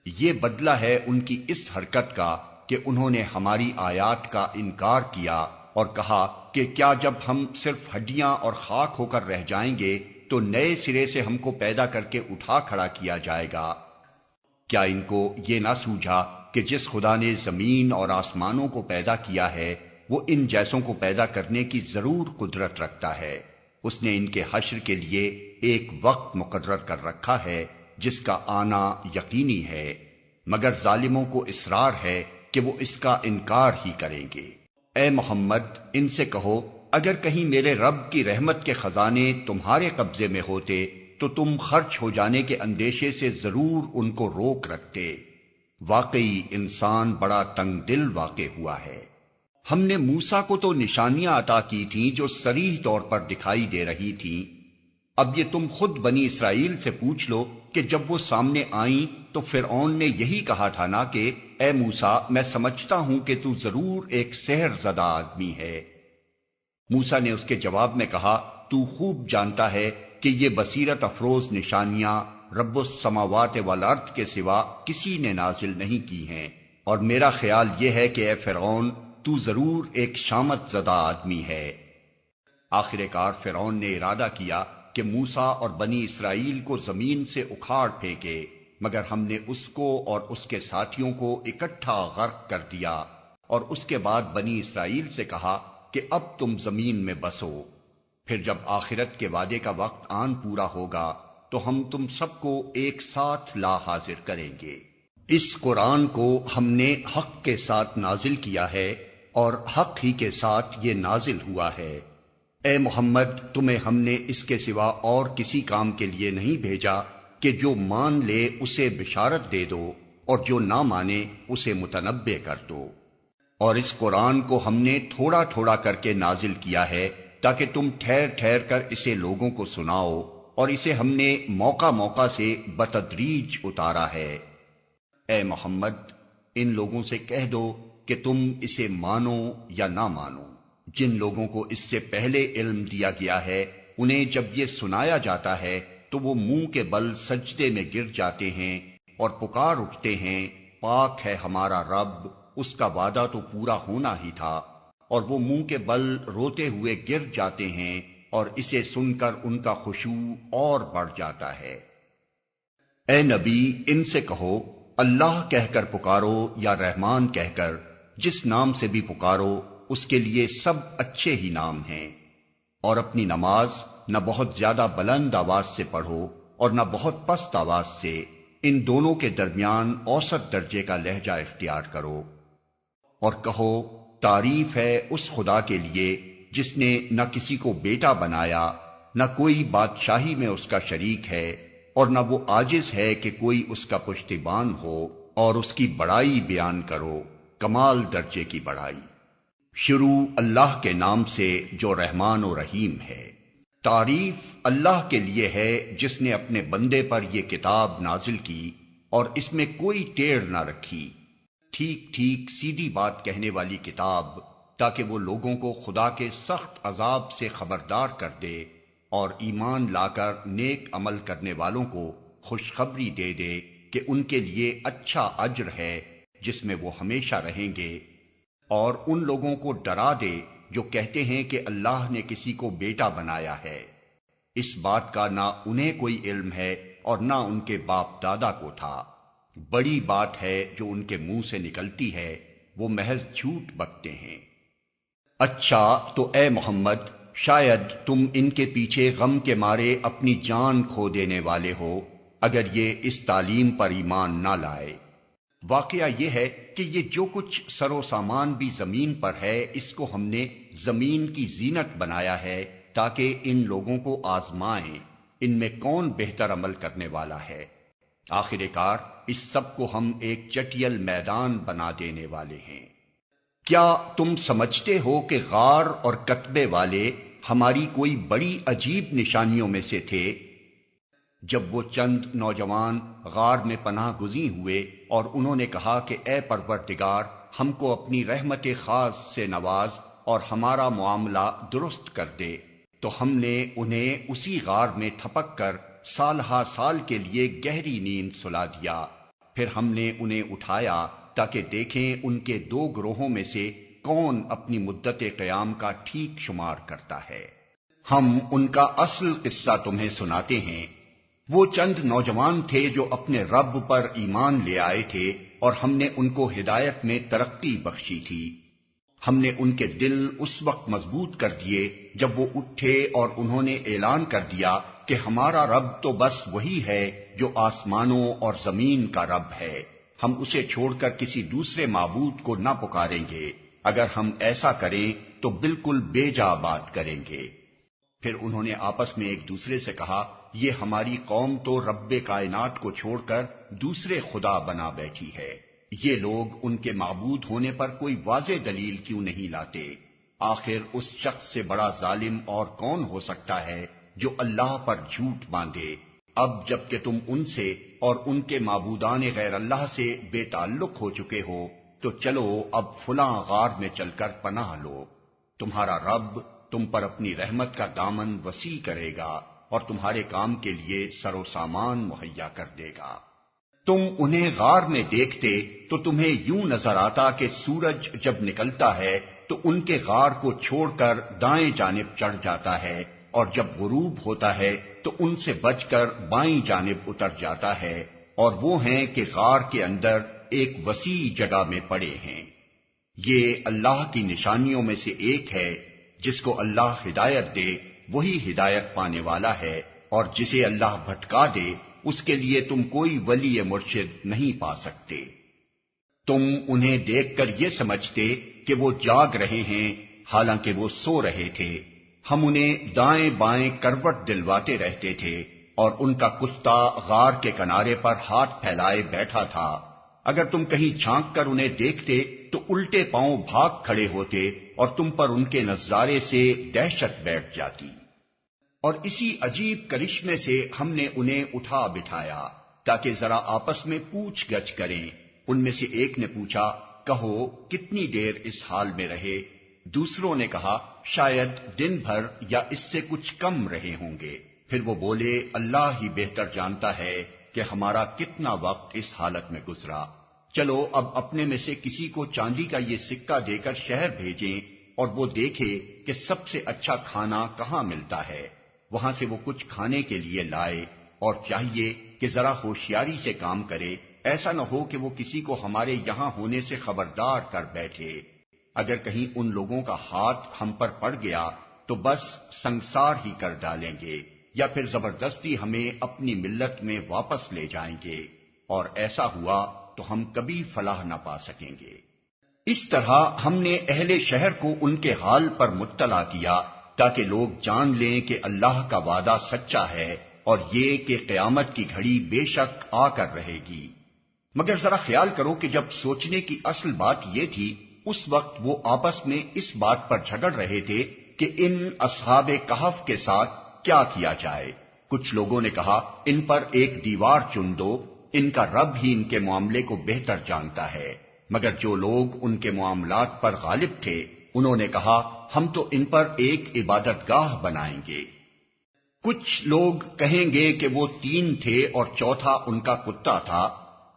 یہ بدلہ ہے ان کی اس حرکت کا کہ انہوں نے ہماری آیات کا انکار کیا اور کہا کہ کیا جب ہم صرف ہڈیاں اور خاک ہو کر رہ جائیں گے تو نئے سرے سے ہم کو پیدا کر کے اٹھا کھڑا کیا جائے گا؟ کیا ان کو یہ نہ سوجھا کہ جس خدا نے زمین اور آسمانوں کو پیدا کیا ہے وہ ان جیسوں کو پیدا کرنے کی ضرور قدرت رکھتا ہے؟ اس نے ان کے حشر کے لیے ایک وقت مقرر کر رکھا ہے جس کا آنا یقینی ہے، مگر ظالموں کو اصرار ہے کہ وہ اس کا انکار ہی کریں گے۔ اے محمد ان سے کہو اگر کہیں میرے رب کی رحمت کے خزانے تمہارے قبضے میں ہوتے تو تم خرچ ہو جانے کے اندیشے سے ضرور ان کو روک رکھتے۔ واقعی انسان بڑا تنگ دل واقع ہوا ہے۔ ہم نے موسیٰ کو تو نشانیاں عطا کی تھیں جو صریح طور پر دکھائی دے رہی تھیں۔ اب یہ تم خود بنی اسرائیل سے پوچھ لو کہ جب وہ سامنے آئیں تو فرعون نے یہی کہا تھا نا کہ اے موسیٰ میں سمجھتا ہوں کہ تو ضرور ایک سحر زدہ آدمی ہے۔ موسیٰ نے اس کے جواب میں کہا تو خوب جانتا ہے کہ یہ بصیرت افروز نشانیاں رب السماوات والارض کے سوا کسی نے نازل نہیں کی ہیں، اور میرا خیال یہ ہے کہ اے فرعون تو ضرور ایک شامت زدہ آدمی ہے۔ آخر کار فرعون نے ارادہ کیا کہ موسیٰ اور بنی اسرائیل کو زمین سے اکھاڑ پھینکے، مگر ہم نے اس کو اور اس کے ساتھیوں کو اکٹھا غرق کر دیا، اور اس کے بعد بنی اسرائیل سے کہا کہ اب تم زمین میں بسو، پھر جب آخرت کے وعدے کا وقت آن پورا ہوگا تو ہم تم سب کو ایک ساتھ لا حاضر کریں گے۔ اس قرآن کو ہم نے حق کے ساتھ نازل کیا ہے اور حق ہی کے ساتھ یہ نازل ہوا ہے۔ اے محمد تمہیں ہم نے اس کے سوا اور کسی کام کے لیے نہیں بھیجا کہ جو مان لے اسے بشارت دے دو اور جو نہ مانے اسے متنبہ کر دو۔ اور اس قرآن کو ہم نے تھوڑا تھوڑا کر کے نازل کیا ہے تاکہ تم ٹھہر ٹھہر کر اسے لوگوں کو سناؤ، اور اسے ہم نے موقع موقع سے بتدریج اتارا ہے۔ اے محمد ان لوگوں سے کہہ دو کہ تم اسے مانو یا نہ مانو، جن لوگوں کو اس سے پہلے علم دیا گیا ہے انہیں جب یہ سنایا جاتا ہے تو وہ منہ کے بل سجدے میں گر جاتے ہیں اور پکار اٹھتے ہیں پاک ہے ہمارا رب، اس کا وعدہ تو پورا ہونا ہی تھا، اور وہ منہ کے بل روتے ہوئے گر جاتے ہیں اور اسے سن کر ان کا خشوع اور بڑھ جاتا ہے۔ اے نبی ان سے کہو اللہ کہہ کر پکارو یا رحمان کہہ کر، جس نام سے بھی پکارو اس کے لیے سب اچھے ہی نام ہیں، اور اپنی نماز نہ بہت زیادہ بلند آواز سے پڑھو اور نہ بہت پست آواز سے، ان دونوں کے درمیان اوسط درجے کا لہجہ اختیار کرو اور کہو تعریف ہے اس خدا کے لیے جس نے نہ کسی کو بیٹا بنایا، نہ کوئی بادشاہی میں اس کا شریک ہے، اور نہ وہ عاجز ہے کہ کوئی اس کا پشتیبان ہو، اور اس کی بڑائی بیان کرو، کمال درجے کی بڑائی۔ شروع اللہ کے نام سے جو رحمان و رحیم ہے۔ تعریف اللہ کے لیے ہے جس نے اپنے بندے پر یہ کتاب نازل کی اور اس میں کوئی ٹیڑھ نہ رکھی، ٹھیک ٹھیک سیدھی بات کہنے والی کتاب، تاکہ وہ لوگوں کو خدا کے سخت عذاب سے خبردار کر دے اور ایمان لا کر نیک عمل کرنے والوں کو خوشخبری دے دے کہ ان کے لیے اچھا اجر ہے جس میں وہ ہمیشہ رہیں گے، اور ان لوگوں کو ڈرا دے جو کہتے ہیں کہ اللہ نے کسی کو بیٹا بنایا ہے۔ اس بات کا نہ انہیں کوئی علم ہے اور نہ ان کے باپ دادا کو تھا۔ بڑی بات ہے جو ان کے منہ سے نکلتی ہے، وہ محض جھوٹ بکتے ہیں۔ اچھا تو اے محمد، شاید تم ان کے پیچھے غم کے مارے اپنی جان کھو دینے والے ہو اگر یہ اس تعلیم پر ایمان نہ لائے۔ واقعہ یہ ہے کہ یہ جو کچھ سر و سامان بھی زمین پر ہے، اس کو ہم نے زمین کی زینت بنایا ہے تاکہ ان لوگوں کو آزمائیں ان میں کون بہتر عمل کرنے والا ہے۔ آخر کار اس سب کو ہم ایک چٹیل میدان بنا دینے والے ہیں۔ کیا تم سمجھتے ہو کہ غار اور کتبے والے ہماری کوئی بڑی عجیب نشانیوں میں سے تھے؟ جب وہ چند نوجوان غار میں پناہ گزین ہوئے اور انہوں نے کہا کہ اے پروردگار، ہم کو اپنی رحمت خاص سے نواز اور ہمارا معاملہ درست کر دے، تو ہم نے انہیں اسی غار میں تھپک کر سالہا سال کے لیے گہری نیند سلا دیا۔ پھر ہم نے انہیں اٹھایا تاکہ دیکھیں ان کے دو گروہوں میں سے کون اپنی مدت قیام کا ٹھیک شمار کرتا ہے۔ ہم ان کا اصل قصہ تمہیں سناتے ہیں۔ وہ چند نوجوان تھے جو اپنے رب پر ایمان لے آئے تھے اور ہم نے ان کو ہدایت میں ترقی بخشی تھی۔ ہم نے ان کے دل اس وقت مضبوط کر دیے جب وہ اٹھے اور انہوں نے اعلان کر دیا کہ ہمارا رب تو بس وہی ہے جو آسمانوں اور زمین کا رب ہے، ہم اسے چھوڑ کر کسی دوسرے معبود کو نہ پکاریں گے، اگر ہم ایسا کریں تو بالکل بے جا بات کریں گے۔ پھر انہوں نے آپس میں ایک دوسرے سے کہا، یہ ہماری قوم تو رب کائنات کو چھوڑ کر دوسرے خدا بنا بیٹھی ہے، یہ لوگ ان کے معبود ہونے پر کوئی واضح دلیل کیوں نہیں لاتے؟ آخر اس شخص سے بڑا ظالم اور کون ہو سکتا ہے جو اللہ پر جھوٹ باندھے؟ اب جب کہ تم ان سے اور ان کے معبودان غیر اللہ سے بے تعلق ہو چکے ہو، تو چلو اب فلاں غار میں چل کر پناہ لو، تمہارا رب تم پر اپنی رحمت کا دامن وسیع کرے گا اور تمہارے کام کے لیے سر و سامان مہیا کر دے گا۔ تم انہیں غار میں دیکھتے تو تمہیں یوں نظر آتا کہ سورج جب نکلتا ہے تو ان کے غار کو چھوڑ کر دائیں جانب چڑھ جاتا ہے، اور جب غروب ہوتا ہے تو ان سے بچ کر بائیں جانب اتر جاتا ہے، اور وہ ہیں کہ غار کے اندر ایک وسیع جگہ میں پڑے ہیں۔ یہ اللہ کی نشانیوں میں سے ایک ہے، جس کو اللہ ہدایت دے وہی ہدایت پانے والا ہے، اور جسے اللہ بھٹکا دے اس کے لیے تم کوئی ولی مرشد نہیں پا سکتے۔ تم انہیں دیکھ کر یہ سمجھتے کہ وہ جاگ رہے ہیں، حالانکہ وہ سو رہے تھے۔ ہم انہیں دائیں بائیں کروٹ دلواتے رہتے تھے، اور ان کا کتا غار کے کنارے پر ہاتھ پھیلائے بیٹھا تھا۔ اگر تم کہیں جھانک کر انہیں دیکھتے تو الٹے پاؤں بھاگ کھڑے ہوتے اور تم پر ان کے نظارے سے دہشت بیٹھ جاتی۔ اور اسی عجیب کرشمے سے ہم نے انہیں اٹھا بٹھایا تاکہ ذرا آپس میں پوچھ گچھ کریں۔ ان میں سے ایک نے پوچھا، کہو کتنی دیر اس حال میں رہے؟ دوسروں نے کہا، شاید دن بھر یا اس سے کچھ کم رہے ہوں گے۔ پھر وہ بولے، اللہ ہی بہتر جانتا ہے کہ ہمارا کتنا وقت اس حالت میں گزرا۔ چلو اب اپنے میں سے کسی کو چاندی کا یہ سکہ دے کر شہر بھیجیں اور وہ دیکھے کہ سب سے اچھا کھانا کہاں ملتا ہے، وہاں سے وہ کچھ کھانے کے لیے لائے، اور چاہیے کہ ذرا ہوشیاری سے کام کرے، ایسا نہ ہو کہ وہ کسی کو ہمارے یہاں ہونے سے خبردار کر بیٹھے۔ اگر کہیں ان لوگوں کا ہاتھ ہم پر پڑ گیا تو بس سنگسار ہی کر ڈالیں گے، یا پھر زبردستی ہمیں اپنی ملت میں واپس لے جائیں گے۔ اور ایسا ہوا تو ہم کبھی فلاح نہ پا سکیں گے۔ اس طرح ہم نے اہل شہر کو ان کے حال پر مطلع کیا تاکہ لوگ جان لیں کہ اللہ کا وعدہ سچا ہے اور یہ کہ قیامت کی گھڑی بے شک آ کر رہے گی۔ مگر ذرا خیال کرو کہ جب سوچنے کی اصل بات یہ تھی، اس وقت وہ آپس میں اس بات پر جھگڑ رہے تھے کہ ان اصحاب کہف کے ساتھ کیا کیا جائے۔ کچھ لوگوں نے کہا ان پر ایک دیوار چن دو، ان کا رب ہی ان کے معاملے کو بہتر جانتا ہے۔ مگر جو لوگ ان کے معاملات پر غالب تھے انہوں نے کہا ہم تو ان پر ایک عبادت گاہ بنائیں گے۔ کچھ لوگ کہیں گے کہ وہ 3 تھے اور چوتھا ان کا کتا تھا،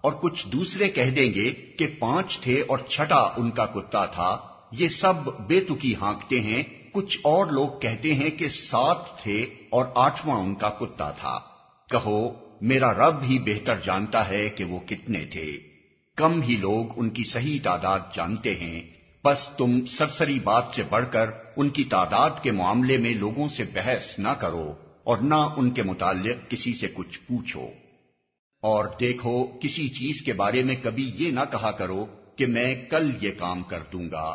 اور کچھ دوسرے کہہ دیں گے کہ 5 تھے اور چھٹا ان کا کتا تھا۔ یہ سب بے تکی ہانکتے ہیں۔ کچھ اور لوگ کہتے ہیں کہ 7 تھے اور 8واں ان کا کتا تھا۔ کہو میرا رب ہی بہتر جانتا ہے کہ وہ کتنے تھے۔ کم ہی لوگ ان کی صحیح تعداد جانتے ہیں، بس تم سرسری بات سے بڑھ کر ان کی تعداد کے معاملے میں لوگوں سے بحث نہ کرو اور نہ ان کے متعلق کسی سے کچھ پوچھو۔ اور دیکھو کسی چیز کے بارے میں کبھی یہ نہ کہا کرو کہ میں کل یہ کام کر دوں گا،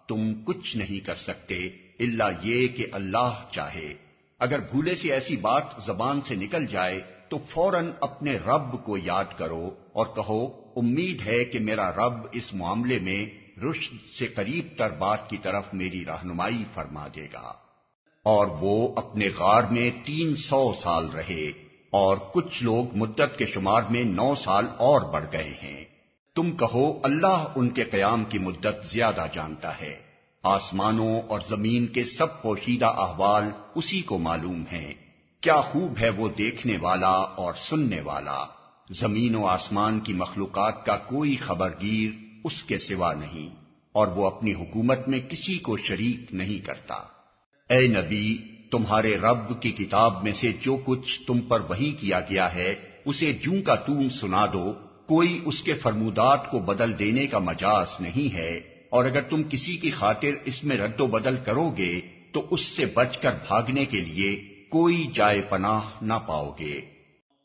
تم کچھ نہیں کر سکتے الا یہ کہ اللہ چاہے۔ اگر بھولے سے ایسی بات زبان سے نکل جائے تو فوراً اپنے رب کو یاد کرو اور کہو امید ہے کہ میرا رب اس معاملے میں رشد سے قریب تر بات کی طرف میری رہنمائی فرما دے گا۔ اور وہ اپنے غار میں 300 سال رہے، اور کچھ لوگ مدت کے شمار میں 9 سال اور بڑھ گئے ہیں۔ تم کہو اللہ ان کے قیام کی مدت زیادہ جانتا ہے۔ آسمانوں اور زمین کے سب پوشیدہ احوال اسی کو معلوم ہیں۔ کیا خوب ہے وہ دیکھنے والا اور سننے والا۔ زمین و آسمان کی مخلوقات کا کوئی خبرگیر اس کے سوا نہیں، اور وہ اپنی حکومت میں کسی کو شریک نہیں کرتا۔ اے نبی، تمہارے رب کی کتاب میں سے جو کچھ تم پر وحی کیا گیا ہے اسے جوں کا توں سنا دو، کوئی اس کے فرمودات کو بدل دینے کا مجاز نہیں ہے، اور اگر تم کسی کی خاطر اس میں رد و بدل کرو گے تو اس سے بچ کر بھاگنے کے لیے کوئی جائے پناہ نہ پاؤ گے۔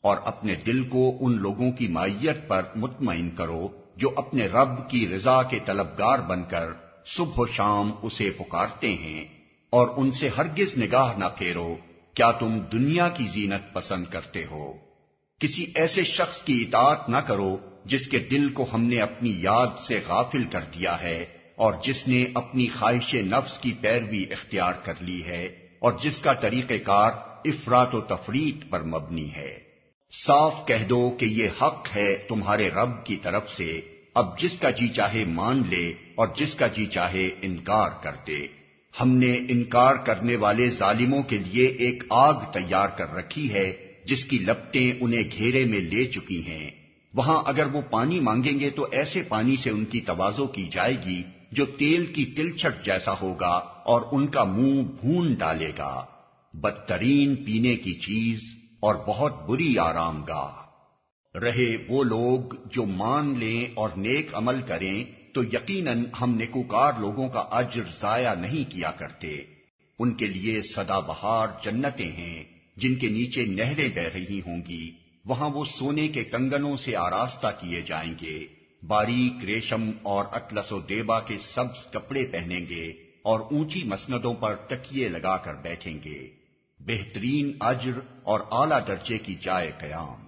اور اپنے دل کو ان لوگوں کی معیت پر مطمئن کرو جو اپنے رب کی رضا کے طلبگار بن کر صبح و شام اسے پکارتے ہیں، اور ان سے ہرگز نگاہ نہ پھیرو۔ کیا تم دنیا کی زینت پسند کرتے ہو؟ کسی ایسے شخص کی اطاعت نہ کرو جس کے دل کو ہم نے اپنی یاد سے غافل کر دیا ہے، اور جس نے اپنی خواہش نفس کی پیروی اختیار کر لی ہے، اور جس کا طریقہ کار افراط و تفریط پر مبنی ہے۔ صاف کہہ دو کہ یہ حق ہے تمہارے رب کی طرف سے، اب جس کا جی چاہے مان لے اور جس کا جی چاہے انکار کر دے۔ ہم نے انکار کرنے والے ظالموں کے لیے ایک آگ تیار کر رکھی ہے جس کی لپٹیں انہیں گھیرے میں لے چکی ہیں۔ وہاں اگر وہ پانی مانگیں گے تو ایسے پانی سے ان کی تواضع کی جائے گی جو تیل کی تلچھٹ جیسا ہوگا اور ان کا منہ بھون ڈالے گا۔ بدترین پینے کی چیز اور بہت بری آرام گاہ۔ رہے وہ لوگ جو مان لیں اور نیک عمل کریں تو یقیناً ہم نیکوکار لوگوں کا اجر ضائع نہیں کیا کرتے۔ ان کے لیے سدا بہار جنتیں ہیں جن کے نیچے نہریں بہ رہی ہوں گی، وہاں وہ سونے کے کنگنوں سے آراستہ کیے جائیں گے، باریک ریشم اور اطلس و دیبا کے سبز کپڑے پہنیں گے اور اونچی مسندوں پر تکیے لگا کر بیٹھیں گے۔ بہترین اجر اور اعلیٰ درجے کی جائے قیام۔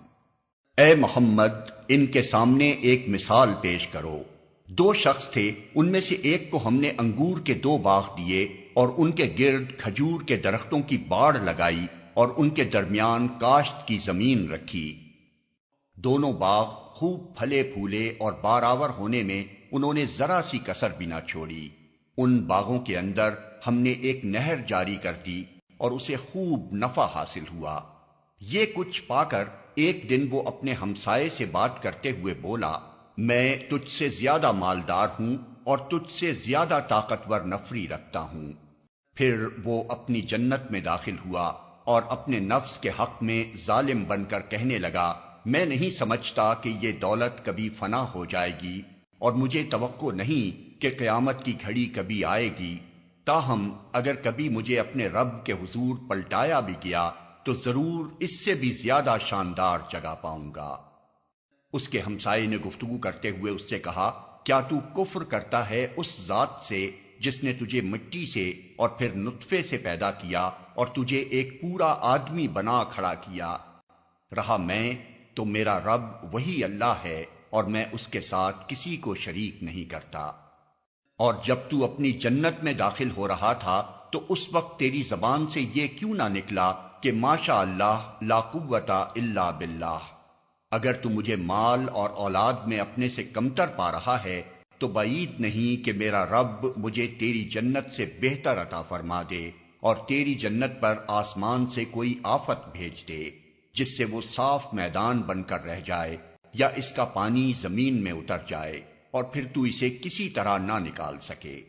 اے محمد، ان کے سامنے ایک مثال پیش کرو۔ 2 شخص تھے، ان میں سے ایک کو ہم نے انگور کے 2 باغ دیے اور ان کے گرد کھجور کے درختوں کی باڑ لگائی اور ان کے درمیان کاشت کی زمین رکھی۔ دونوں باغ خوب پھلے پھولے اور بارآور ہونے میں انہوں نے ذرا سی کسر بھی نہ چھوڑی۔ ان باغوں کے اندر ہم نے ایک نہر جاری کر دی اور اسے خوب نفع حاصل ہوا۔ یہ کچھ پا کر ایک دن وہ اپنے ہمسائے سے بات کرتے ہوئے بولا، میں تجھ سے زیادہ مالدار ہوں اور تجھ سے زیادہ طاقتور نفری رکھتا ہوں۔ پھر وہ اپنی جنت میں داخل ہوا اور اپنے نفس کے حق میں ظالم بن کر کہنے لگا، میں نہیں سمجھتا کہ یہ دولت کبھی فنا ہو جائے گی، اور مجھے توقع نہیں کہ قیامت کی گھڑی کبھی آئے گی۔ تاہم اگر کبھی مجھے اپنے رب کے حضور پلٹایا بھی گیا تو ضرور اس سے بھی زیادہ شاندار جگہ پاؤں گا۔ اس کے ہمسائے نے گفتگو کرتے ہوئے اس سے کہا، کیا تو کفر کرتا ہے اس ذات سے جس نے تجھے مٹی سے اور پھر نطفے سے پیدا کیا اور تجھے ایک پورا آدمی بنا کھڑا کیا؟ رہا میں تو میرا رب وہی اللہ ہے اور میں اس کے ساتھ کسی کو شریک نہیں کرتا۔ اور جب تو اپنی جنت میں داخل ہو رہا تھا تو اس وقت تیری زبان سے یہ کیوں نہ نکلا کہ ماشاء اللہ لا قوت الا باللہ؟ اگر تو مجھے مال اور اولاد میں اپنے سے کمتر پا رہا ہے تو بعید نہیں کہ میرا رب مجھے تیری جنت سے بہتر عطا فرما دے اور تیری جنت پر آسمان سے کوئی آفت بھیج دے جس سے وہ صاف میدان بن کر رہ جائے، یا اس کا پانی زمین میں اتر جائے اور پھر تو اسے کسی طرح نہ نکال سکے۔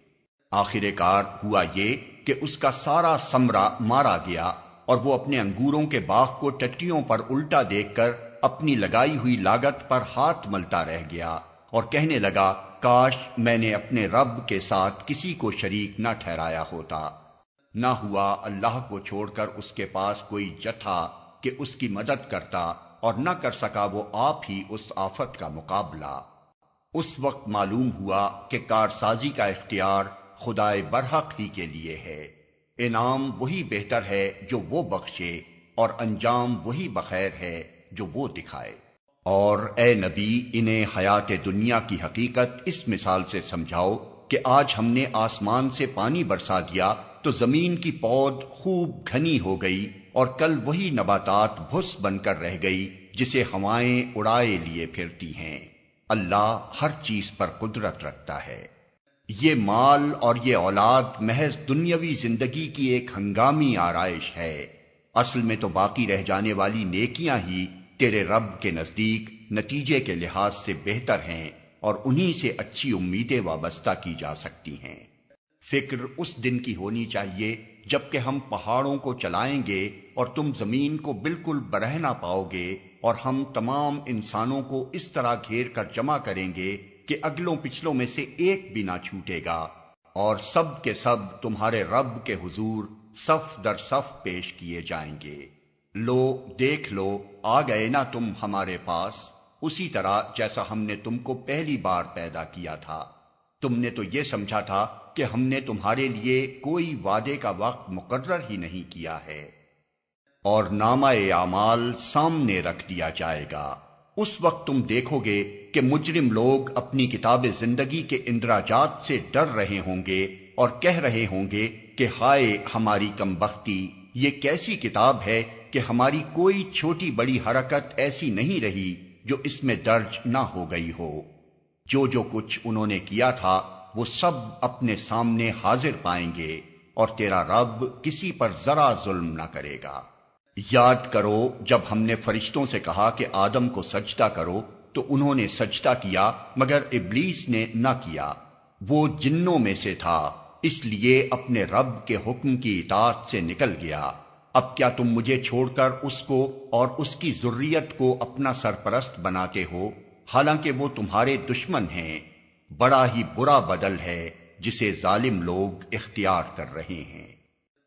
آخر کار ہوا یہ کہ اس کا سارا ثمرہ مارا گیا اور وہ اپنے انگوروں کے باغ کو ٹٹیوں پر الٹا دیکھ کر اپنی لگائی ہوئی لاگت پر ہاتھ ملتا رہ گیا اور کہنے لگا، کاش میں نے اپنے رب کے ساتھ کسی کو شریک نہ ٹھہرایا ہوتا۔ نہ ہوا اللہ کو چھوڑ کر اس کے پاس کوئی جتھا کہ اس کی مدد کرتا، اور نہ کر سکا وہ آپ ہی اس آفت کا مقابلہ۔ اس وقت معلوم ہوا کہ کارسازی کا اختیار خدائے برحق ہی کے لیے ہے۔ انعام وہی بہتر ہے جو وہ بخشے، اور انجام وہی بخیر ہے جو وہ دکھائے۔ اور اے نبی، انہیں حیات دنیا کی حقیقت اس مثال سے سمجھاؤ کہ آج ہم نے آسمان سے پانی برسا دیا تو زمین کی پود خوب گھنی ہو گئی، اور کل وہی نباتات بھس بن کر رہ گئی جسے ہوائیں اڑائے لیے پھرتی ہیں۔ اللہ ہر چیز پر قدرت رکھتا ہے۔ یہ مال اور یہ اولاد محض دنیاوی زندگی کی ایک ہنگامی آرائش ہے، اصل میں تو باقی رہ جانے والی نیکیاں ہی تیرے رب کے نزدیک نتیجے کے لحاظ سے بہتر ہیں، اور انہی سے اچھی امیدیں وابستہ کی جا سکتی ہیں۔ فکر اس دن کی ہونی چاہیے جبکہ ہم پہاڑوں کو چلائیں گے اور تم زمین کو بالکل برہنہ پاؤ گے، اور ہم تمام انسانوں کو اس طرح گھیر کر جمع کریں گے کہ اگلوں پچھلوں میں سے ایک بھی نہ چھوٹے گا، اور سب کے سب تمہارے رب کے حضور صف در صف پیش کیے جائیں گے۔ لو دیکھ لو، آ گئے نا تم ہمارے پاس، اسی طرح جیسا ہم نے تم کو پہلی بار پیدا کیا تھا۔ تم نے تو یہ سمجھا تھا کہ ہم نے تمہارے لیے کوئی وعدے کا وقت مقرر ہی نہیں کیا ہے، اور نامہ اعمال سامنے رکھ دیا جائے گا۔ اس وقت تم دیکھو گے کہ مجرم لوگ اپنی کتاب زندگی کے اندراجات سے ڈر رہے ہوں گے اور کہہ رہے ہوں گے کہ ہائے ہماری کمبختی، یہ کیسی کتاب ہے کہ ہماری کوئی چھوٹی بڑی حرکت ایسی نہیں رہی جو اس میں درج نہ ہو گئی ہو۔ جو کچھ انہوں نے کیا تھا وہ سب اپنے سامنے حاضر پائیں گے، اور تیرا رب کسی پر ذرا ظلم نہ کرے گا۔ یاد کرو جب ہم نے فرشتوں سے کہا کہ آدم کو سجدہ کرو تو انہوں نے سجدہ کیا، مگر ابلیس نے نہ کیا، وہ جنوں میں سے تھا، اس لیے اپنے رب کے حکم کی اطاعت سے نکل گیا۔ اب کیا تم مجھے چھوڑ کر اس کو اور اس کی ذریت کو اپنا سرپرست بناتے ہو، حالانکہ وہ تمہارے دشمن ہیں؟ بڑا ہی برا بدل ہے جسے ظالم لوگ اختیار کر رہے ہیں۔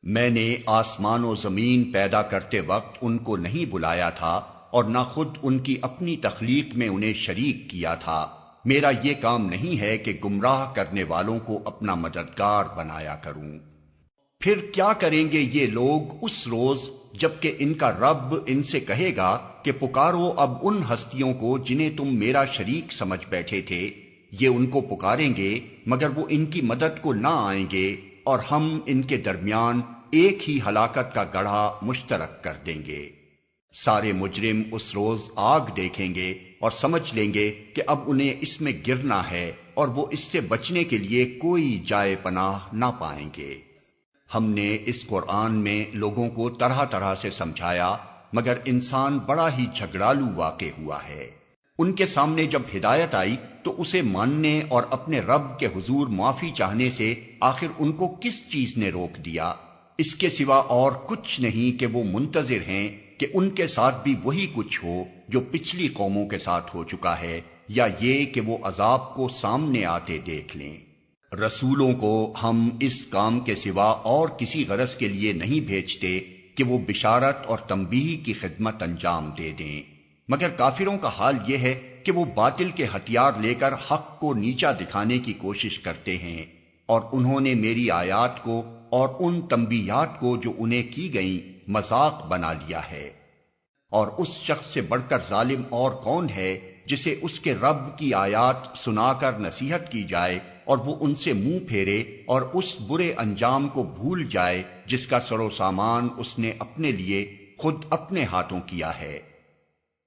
میں نے آسمان و زمین پیدا کرتے وقت ان کو نہیں بلایا تھا، اور نہ خود ان کی اپنی تخلیق میں انہیں شریک کیا تھا۔ میرا یہ کام نہیں ہے کہ گمراہ کرنے والوں کو اپنا مددگار بنایا کروں۔ پھر کیا کریں گے یہ لوگ اس روز جبکہ ان کا رب ان سے کہے گا کہ پکارو اب ان ہستیوں کو جنہیں تم میرا شریک سمجھ بیٹھے تھے۔ یہ ان کو پکاریں گے مگر وہ ان کی مدد کو نہ آئیں گے، اور ہم ان کے درمیان ایک ہی ہلاکت کا گڑھا مشترک کر دیں گے۔ سارے مجرم اس روز آگ دیکھیں گے اور سمجھ لیں گے کہ اب انہیں اس میں گرنا ہے، اور وہ اس سے بچنے کے لیے کوئی جائے پناہ نہ پائیں گے۔ ہم نے اس قرآن میں لوگوں کو طرح طرح سے سمجھایا، مگر انسان بڑا ہی جھگڑالو واقع ہوا ہے۔ ان کے سامنے جب ہدایت آئی تو اسے ماننے اور اپنے رب کے حضور معافی چاہنے سے آخر ان کو کس چیز نے روک دیا؟ اس کے سوا اور کچھ نہیں کہ وہ منتظر ہیں کہ ان کے ساتھ بھی وہی کچھ ہو جو پچھلی قوموں کے ساتھ ہو چکا ہے، یا یہ کہ وہ عذاب کو سامنے آتے دیکھ لیں۔ رسولوں کو ہم اس کام کے سوا اور کسی غرض کے لیے نہیں بھیجتے کہ وہ بشارت اور تنبیہ کی خدمت انجام دے دیں، مگر کافروں کا حال یہ ہے کہ وہ باطل کے ہتھیار لے کر حق کو نیچا دکھانے کی کوشش کرتے ہیں، اور انہوں نے میری آیات کو اور ان تنبیہات کو جو انہیں کی گئیں مذاق بنا لیا ہے۔ اور اس شخص سے بڑھ کر ظالم اور کون ہے جسے اس کے رب کی آیات سنا کر نصیحت کی جائے اور وہ ان سے منہ پھیرے اور اس برے انجام کو بھول جائے جس کا سر و سامان اس نے اپنے لیے خود اپنے ہاتھوں کیا ہے۔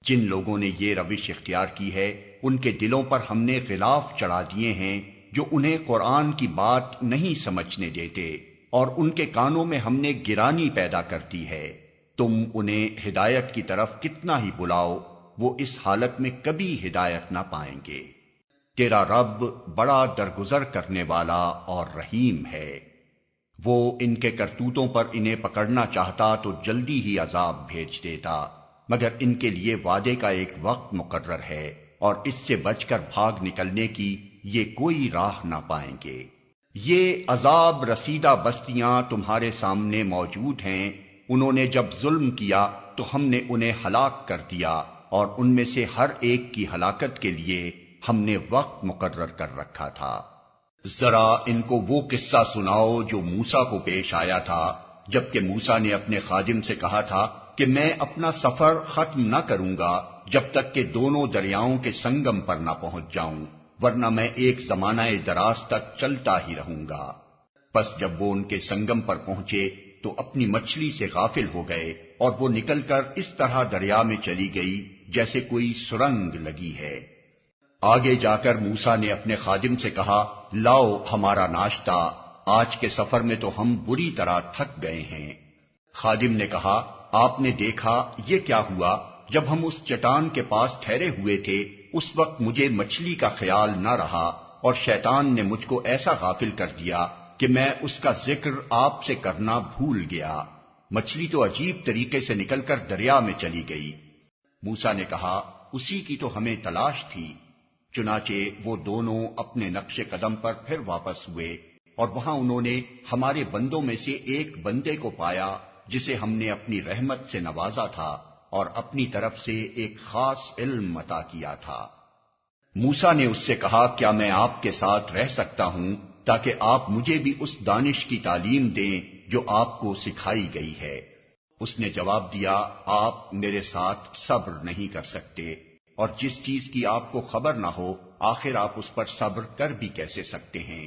جن لوگوں نے یہ روش اختیار کی ہے ان کے دلوں پر ہم نے غلاف چڑھا دیے ہیں جو انہیں قرآن کی بات نہیں سمجھنے دیتے، اور ان کے کانوں میں ہم نے گرانی پیدا کر دی ہے۔ تم انہیں ہدایت کی طرف کتنا ہی بلاؤ، وہ اس حالت میں کبھی ہدایت نہ پائیں گے۔ تیرا رب بڑا درگزر کرنے والا اور رحیم ہے۔ وہ ان کے کرتوتوں پر انہیں پکڑنا چاہتا تو جلدی ہی عذاب بھیج دیتا، مگر ان کے لیے وعدے کا ایک وقت مقرر ہے، اور اس سے بچ کر بھاگ نکلنے کی یہ کوئی راہ نہ پائیں گے۔ یہ عذاب رسیدہ بستیاں تمہارے سامنے موجود ہیں، انہوں نے جب ظلم کیا تو ہم نے انہیں ہلاک کر دیا، اور ان میں سے ہر ایک کی ہلاکت کے لیے ہم نے وقت مقرر کر رکھا تھا۔ ذرا ان کو وہ قصہ سناؤ جو موسیٰ کو پیش آیا تھا، جبکہ موسیٰ نے اپنے خادم سے کہا تھا کہ میں اپنا سفر ختم نہ کروں گا جب تک کہ دونوں دریاؤں کے سنگم پر نہ پہنچ جاؤں، ورنہ میں ایک زمانہ دراز تک چلتا ہی رہوں گا۔ پس جب وہ ان کے سنگم پر پہنچے تو اپنی مچھلی سے غافل ہو گئے، اور وہ نکل کر اس طرح دریا میں چلی گئی جیسے کوئی سرنگ لگی ہے۔ آگے جا کر موسیٰ نے اپنے خادم سے کہا، لاؤ ہمارا ناشتہ، آج کے سفر میں تو ہم بری طرح تھک گئے ہیں۔ خادم نے کہا، آپ نے دیکھا یہ کیا ہوا؟ جب ہم اس چٹان کے پاس ٹھہرے ہوئے تھے اس وقت مجھے مچھلی کا خیال نہ رہا، اور شیطان نے مجھ کو ایسا غافل کر دیا کہ میں اس کا ذکر آپ سے کرنا بھول گیا۔ مچھلی تو عجیب طریقے سے نکل کر دریا میں چلی گئی۔ موسیٰ نے کہا، اسی کی تو ہمیں تلاش تھی۔ چنانچہ وہ دونوں اپنے نقش قدم پر پھر واپس ہوئے، اور وہاں انہوں نے ہمارے بندوں میں سے ایک بندے کو پایا جسے ہم نے اپنی رحمت سے نوازا تھا اور اپنی طرف سے ایک خاص علم عطا کیا تھا۔ موسیٰ نے اس سے کہا، کیا میں آپ کے ساتھ رہ سکتا ہوں تاکہ آپ مجھے بھی اس دانش کی تعلیم دیں جو آپ کو سکھائی گئی ہے؟ اس نے جواب دیا، آپ میرے ساتھ صبر نہیں کر سکتے، اور جس چیز کی آپ کو خبر نہ ہو آخر آپ اس پر صبر کر بھی کیسے سکتے ہیں؟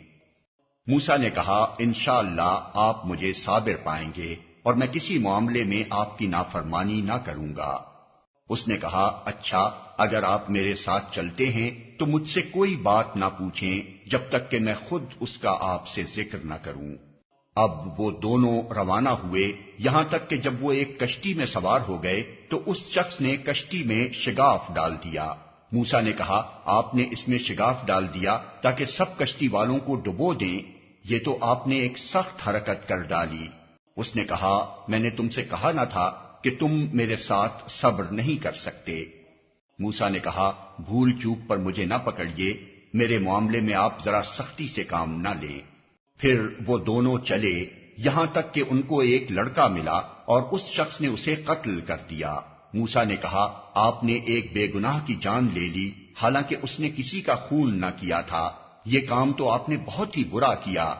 موسیٰ نے کہا، انشاءاللہ آپ مجھے صابر پائیں گے، اور میں کسی معاملے میں آپ کی نافرمانی نہ کروں گا۔ اس نے کہا، اچھا اگر آپ میرے ساتھ چلتے ہیں تو مجھ سے کوئی بات نہ پوچھیں جب تک کہ میں خود اس کا آپ سے ذکر نہ کروں۔ اب وہ دونوں روانہ ہوئے، یہاں تک کہ جب وہ ایک کشتی میں سوار ہو گئے تو اس شخص نے کشتی میں شگاف ڈال دیا۔ موسیٰ نے کہا، آپ نے اس میں شگاف ڈال دیا تاکہ سب کشتی والوں کو ڈبو دیں، یہ تو آپ نے ایک سخت حرکت کر ڈالی۔ اس نے کہا، میں نے تم سے کہا نہ تھا کہ تم میرے ساتھ صبر نہیں کر سکتے؟ موسیٰ نے کہا، بھول چوک پر مجھے نہ پکڑیے، میرے معاملے میں آپ ذرا سختی سے کام نہ لیں۔ پھر وہ دونوں چلے یہاں تک کہ ان کو ایک لڑکا ملا اور اس شخص نے اسے قتل کر دیا۔ موسیٰ نے کہا، آپ نے ایک بے گناہ کی جان لے لی، حالانکہ اس نے کسی کا خون نہ کیا تھا، یہ کام تو آپ نے بہت ہی برا کیا۔